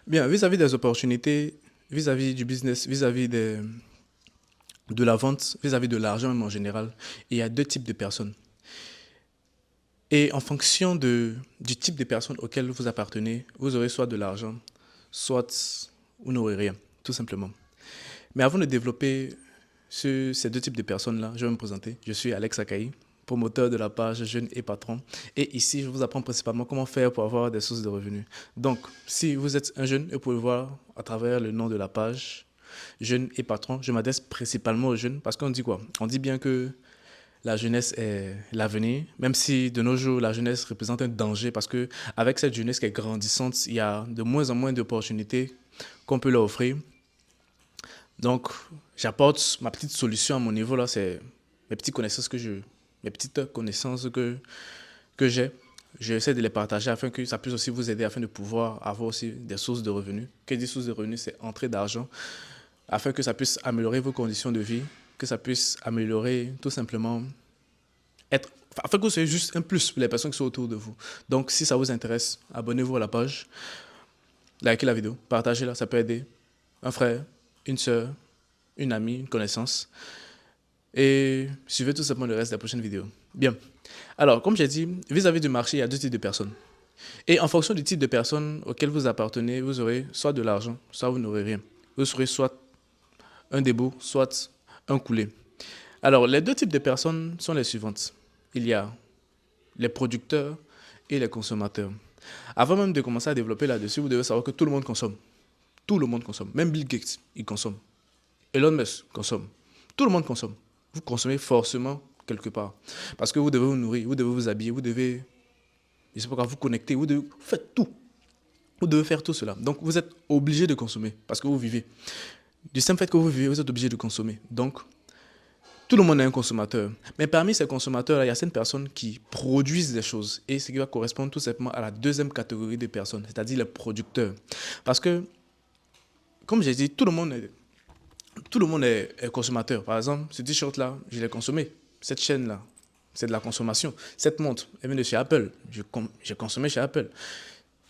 Bien, vis-à-vis des opportunités, vis-à-vis du business, de la vente, vis-à-vis de l'argent même en général, il y a deux types de personnes. Et en fonction du type de personnes auxquelles vous appartenez, vous aurez soit de l'argent, soit vous n'aurez rien, tout simplement. Mais avant de développer ces deux types de personnes-là, je vais me présenter. Je suis Alex Akaï, promoteur de la page Jeune et Patron. Et ici, je vous apprends principalement comment faire pour avoir des sources de revenus. Donc, si vous êtes un jeune, vous pouvez le voir à travers le nom de la page Jeune et Patron. Je m'adresse principalement aux jeunes parce qu'on dit quoi? On dit bien que la jeunesse est l'avenir, même si de nos jours, la jeunesse représente un danger parce que avec cette jeunesse qui est grandissante, il y a de moins en moins d'opportunités qu'on peut leur offrir. Donc, j'apporte ma petite solution à mon niveau là, c'est mes petites connaissances que j'ai. J'essaie de les partager afin que ça puisse aussi vous aider afin de pouvoir avoir aussi des sources de revenus. Qu'est-ce que des sources de revenus? C'est entrée d'argent afin que ça puisse améliorer vos conditions de vie, que ça puisse améliorer tout simplement être, afin que vous soyez juste un plus pour les personnes qui sont autour de vous. Donc, si ça vous intéresse, abonnez-vous à la page, likez la vidéo, partagez-la, ça peut aider un frère, une soeur, une amie, une connaissance. Et suivez tout simplement le reste des prochaines vidéos. Bien. Alors, comme j'ai dit, vis-à-vis du marché, il y a deux types de personnes. Et en fonction du type de personne auquel vous appartenez, vous aurez soit de l'argent, soit vous n'aurez rien. Vous serez soit un début, soit un coulé. Alors, les deux types de personnes sont les suivantes. Il y a les producteurs et les consommateurs. Avant même de commencer à développer là-dessus, vous devez savoir que tout le monde consomme. Tout le monde consomme. Même Bill Gates, il consomme. Elon Musk consomme. Tout le monde consomme. Vous consommez forcément quelque part. Parce que vous devez vous nourrir, vous devez vous habiller, vous devez, je sais pas quoi, vous connecter, vous faites tout. Vous devez faire tout cela. Donc vous êtes obligé de consommer parce que vous vivez. Du simple fait que vous vivez, vous êtes obligé de consommer. Donc tout le monde est un consommateur. Mais parmi ces consommateurs, il y a certaines personnes qui produisent des choses. Et ce qui va correspondre tout simplement à la deuxième catégorie de personnes, c'est-à-dire les producteurs. Parce que, comme j'ai dit, tout le monde est consommateur. Par exemple, ce t-shirt-là, je l'ai consommé. Cette chaîne-là, c'est de la consommation. Cette montre, elle vient de chez Apple. J'ai consommé chez Apple.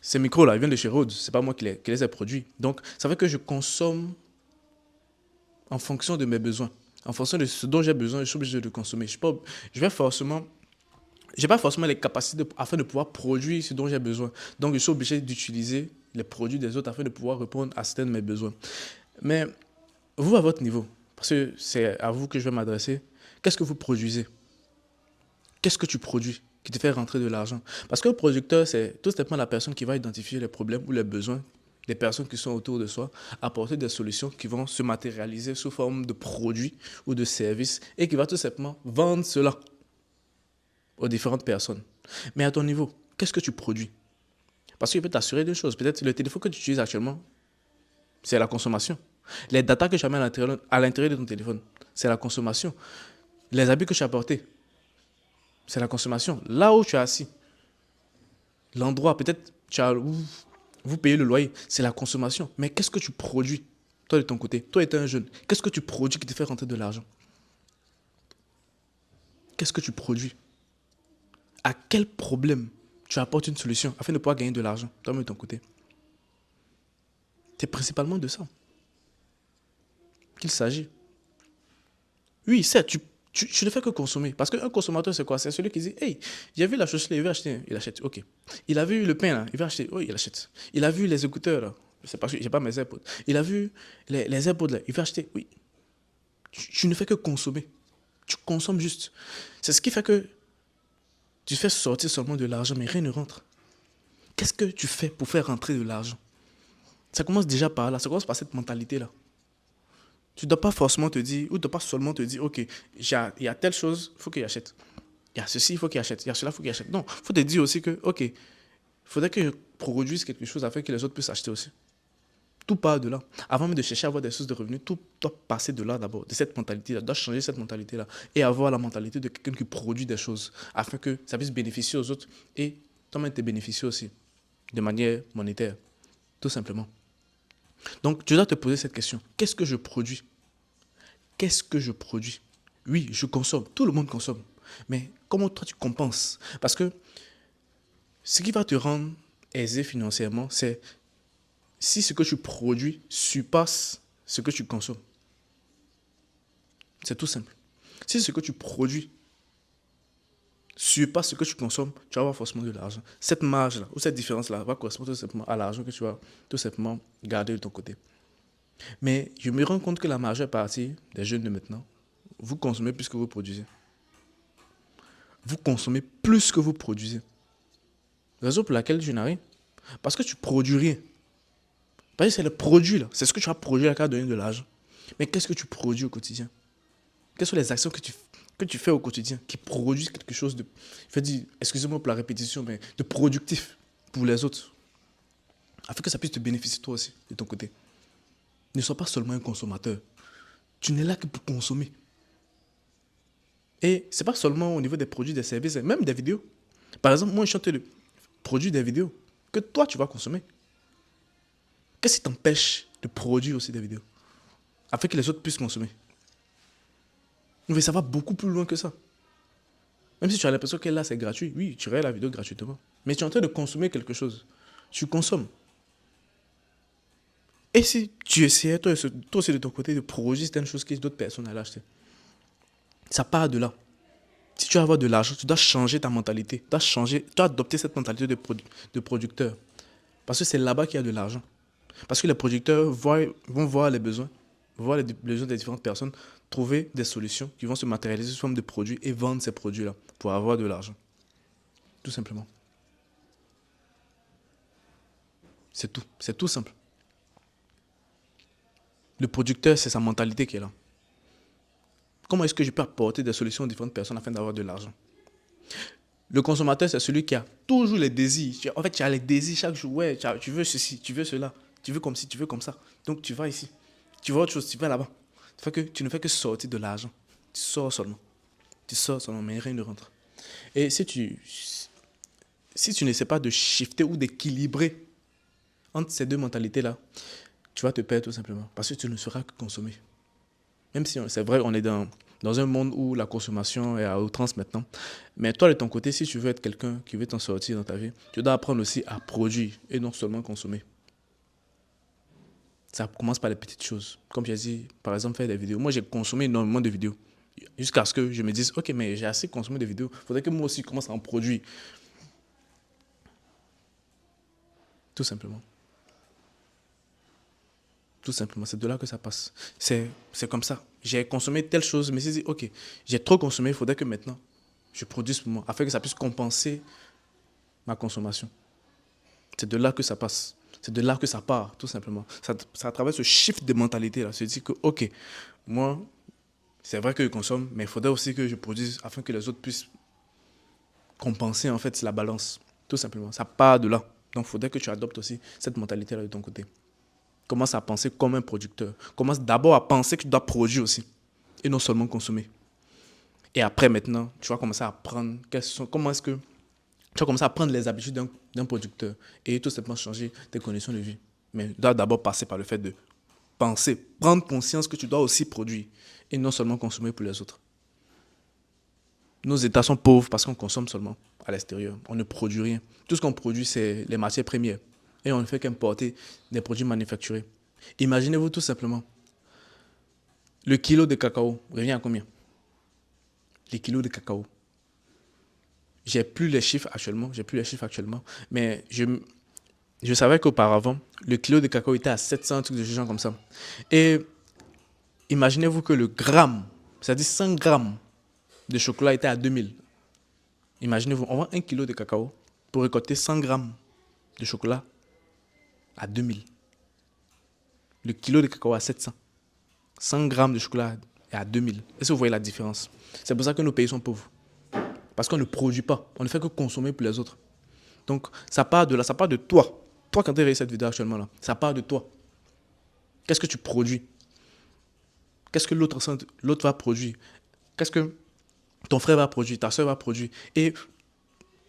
Ces micros-là, ils viennent de chez Rhodes. C'est pas moi qui les ai produits. Donc, ça fait que je consomme en fonction de mes besoins. En fonction de ce dont j'ai besoin, je suis obligé de consommer. Je vais forcément j'ai pas forcément les capacités afin de pouvoir produire ce dont j'ai besoin. Donc, je suis obligé d'utiliser les produits des autres afin de pouvoir répondre à certains de mes besoins. Mais vous, à votre niveau, parce que c'est à vous que je vais m'adresser, qu'est-ce que vous produisez? Qu'est-ce que tu produis qui te fait rentrer de l'argent? Parce que le producteur, c'est tout simplement la personne qui va identifier les problèmes ou les besoins des personnes qui sont autour de soi, apporter des solutions qui vont se matérialiser sous forme de produits ou de services et qui va tout simplement vendre cela aux différentes personnes. Mais à ton niveau, qu'est-ce que tu produis? Parce qu'il peut t'assurer deux choses. Peut-être le téléphone que tu utilises actuellement, c'est la consommation. Les datas que tu amènes à l'intérieur de ton téléphone, c'est la consommation. Les habits que tu as portés, c'est la consommation. Là où tu es assis, l'endroit, peut-être où vous payez le loyer, c'est la consommation. Mais qu'est-ce que tu produis, toi de ton côté? Toi étant un jeune, qu'est-ce que tu produis qui te fait rentrer de l'argent? Qu'est-ce que tu produis? À quel problème tu apportes une solution afin de pouvoir gagner de l'argent, toi de ton côté? C'est principalement de ça qu'il s'agit. Oui, certes, tu ne fais que consommer. Parce qu'un consommateur, c'est quoi? C'est celui qui dit, hey, j'ai vu la chaussure, il veut acheter, il achète. Ok. Il a vu le pain, là, il veut acheter. Oui, il achète. Il a vu les écouteurs, là. C'est parce que j'ai pas mes AirPods. Il a vu les AirPods, là. Il veut acheter. Oui. Tu ne fais que consommer. Tu consommes juste. C'est ce qui fait que tu fais sortir seulement de l'argent, mais rien ne rentre. Qu'est-ce que tu fais pour faire rentrer de l'argent? Ça commence déjà par là. Ça commence par cette mentalité-là. Tu ne dois pas forcément te dire, ou tu ne dois pas seulement te dire, ok, il y a telle chose, il faut qu'il achète. Il y a ceci, il faut qu'il achète. Il y a cela, il faut qu'il achète. Non, il faut te dire aussi que, ok, il faudrait que je produise quelque chose afin que les autres puissent acheter aussi. Tout part de là. Avant même de chercher à avoir des sources de revenus, tout doit passer de là d'abord, de cette mentalité-là, doit changer cette mentalité-là et avoir la mentalité de quelqu'un qui produit des choses afin que ça puisse bénéficier aux autres et toi-même te bénéficier aussi de manière monétaire, tout simplement. Donc, tu dois te poser cette question. Qu'est-ce que je produis? Qu'est-ce que je produis? Oui, je consomme. Tout le monde consomme. Mais comment toi tu compenses? Parce que ce qui va te rendre aisé financièrement, c'est si ce que tu produis surpasse ce que tu consommes. C'est tout simple. Si ce que tu produis surpasse ce que tu consommes, tu vas avoir forcément de l'argent. Cette marge-là, ou cette différence-là, va correspondre tout simplement à l'argent que tu vas tout simplement garder de ton côté. Mais je me rends compte que la majeure partie des jeunes de maintenant, vous consommez plus que vous produisez. Vous consommez plus que vous produisez. Raison pour laquelle je n'arrive. Parce que tu produis rien. Parce que c'est le produit là. C'est ce que tu as produit qui va donner de l'argent. Mais qu'est-ce que tu produis au quotidien? Quelles sont les actions que tu fais au quotidien qui produisent quelque chose de, excusez-moi pour la répétition, mais de productif pour les autres, afin que ça puisse te bénéficier toi aussi, de ton côté. Ne sois pas seulement un consommateur. Tu n'es là que pour consommer. Et c'est pas seulement au niveau des produits, des services, même des vidéos. Par exemple, moi, je suis en train de produire des vidéos que toi, tu vas consommer. Qu'est-ce qui t'empêche de produire aussi des vidéos afin que les autres puissent consommer? Mais ça va beaucoup plus loin que ça. Même si tu as l'impression que là, c'est gratuit, oui, tu regardes la vidéo gratuitement. Mais tu es en train de consommer quelque chose. Tu consommes. Et si tu essayais, toi aussi de ton côté, de produire certaines choses que d'autres personnes allaient acheter, ça part de là. Si tu veux avoir de l'argent, tu dois changer ta mentalité. Tu dois adopter cette mentalité de producteur. Parce que c'est là-bas qu'il y a de l'argent. Parce que les producteurs vont voir les besoins, voir les besoins des différentes personnes, trouver des solutions qui vont se matérialiser sous forme de produits et vendre ces produits-là pour avoir de l'argent. Tout simplement. C'est tout. C'est tout simple. Le producteur, c'est sa mentalité qui est là. Comment est-ce que je peux apporter des solutions aux différentes personnes afin d'avoir de l'argent? Le consommateur, c'est celui qui a toujours les désirs. En fait, tu as les désirs chaque jour. Ouais, tu veux ceci, tu veux cela. Tu veux comme ci, tu veux comme ça. Donc, tu vas ici. Tu vas autre chose, tu vas là-bas. Tu ne fais que sortir de l'argent. Tu sors seulement. Tu sors seulement, mais rien ne rentre. Et si tu n'essaies pas de shifter ou d'équilibrer entre ces deux mentalités-là, tu vas te perdre tout simplement. Parce que tu ne seras que consommer. Même si c'est vrai, on est dans un monde où la consommation est à outrance maintenant. Mais toi, de ton côté, si tu veux être quelqu'un qui veut t'en sortir dans ta vie, tu dois apprendre aussi à produire et non seulement consommer. Ça commence par les petites choses. Comme j'ai dit, par exemple, faire des vidéos. Moi, j'ai consommé énormément de vidéos. Jusqu'à ce que je me dise, ok, mais j'ai assez consommé de vidéos. Il faudrait que moi aussi, je commence à en produire. Tout simplement. Tout simplement, c'est de là que ça passe. C'est comme ça. J'ai consommé telle chose, mais c'est dit, ok, j'ai trop consommé, il faudrait que maintenant, je produise pour moi, afin que ça puisse compenser ma consommation. C'est de là que ça passe. C'est de là que ça part, tout simplement. Ça à travers ce shift de mentalité-là, se dit que, ok, moi, c'est vrai que je consomme, mais il faudrait aussi que je produise afin que les autres puissent compenser, en fait, la balance. Tout simplement. Ça part de là. Donc, il faudrait que tu adoptes aussi cette mentalité-là de ton côté. Commence à penser comme un producteur. Commence d'abord à penser que tu dois produire aussi. Et non seulement consommer. Et après, maintenant, tu vas commencer à apprendre comment est-ce que tu vas commencer à prendre les habitudes d'un producteur. Et tout simplement changer tes conditions de vie. Mais tu dois d'abord passer par le fait de penser, prendre conscience que tu dois aussi produire. Et non seulement consommer pour les autres. Nos États sont pauvres parce qu'on consomme seulement à l'extérieur. On ne produit rien. Tout ce qu'on produit, c'est les matières premières. Et on ne fait qu'importer des produits manufacturés. Imaginez-vous tout simplement, le kilo de cacao revient à combien? Les kilos de cacao. J'ai plus les chiffres actuellement, mais je savais qu'auparavant, le kilo de cacao était à 700, trucs de genre comme ça. Et imaginez-vous que le gramme, c'est-à-dire 100 grammes de chocolat était à 2000. Imaginez-vous, on vend 1 kilo de cacao pour récolter 100 grammes de chocolat à 2000. Le kilo de cacao à 700. 100 grammes de chocolat est à 2000. Est-ce que vous voyez la différence? C'est pour ça que nos pays sont pauvres. Parce qu'on ne produit pas. On ne fait que consommer pour les autres. Donc, ça part de là, ça part de toi. Toi, quand tu regardes cette vidéo actuellement là, ça part de toi. Qu'est-ce que tu produis? Qu'est-ce que l'autre va produire? Qu'est-ce que ton frère va produire? Ta soeur va produire? Et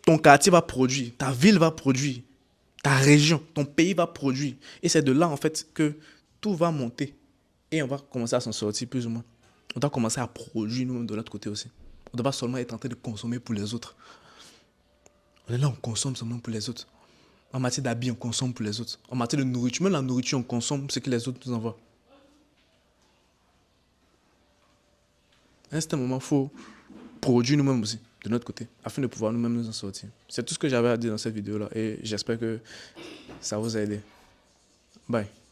ton quartier va produire? Ta ville va produire? Ta région, ton pays va produire? Et c'est de là, en fait, que tout va monter. Et on va commencer à s'en sortir plus ou moins. On doit commencer à produire nous-mêmes de l'autre côté aussi. On ne doit pas seulement être en train de consommer pour les autres. On est là, on consomme seulement pour les autres. En matière d'habits, on consomme pour les autres. En matière de nourriture, même la nourriture, on consomme ce que les autres nous envoient. À un certain moment, il faut produire nous-mêmes aussi, de notre côté, afin de pouvoir nous-mêmes nous en sortir. C'est tout ce que j'avais à dire dans cette vidéo-là et j'espère que ça vous a aidé. Bye.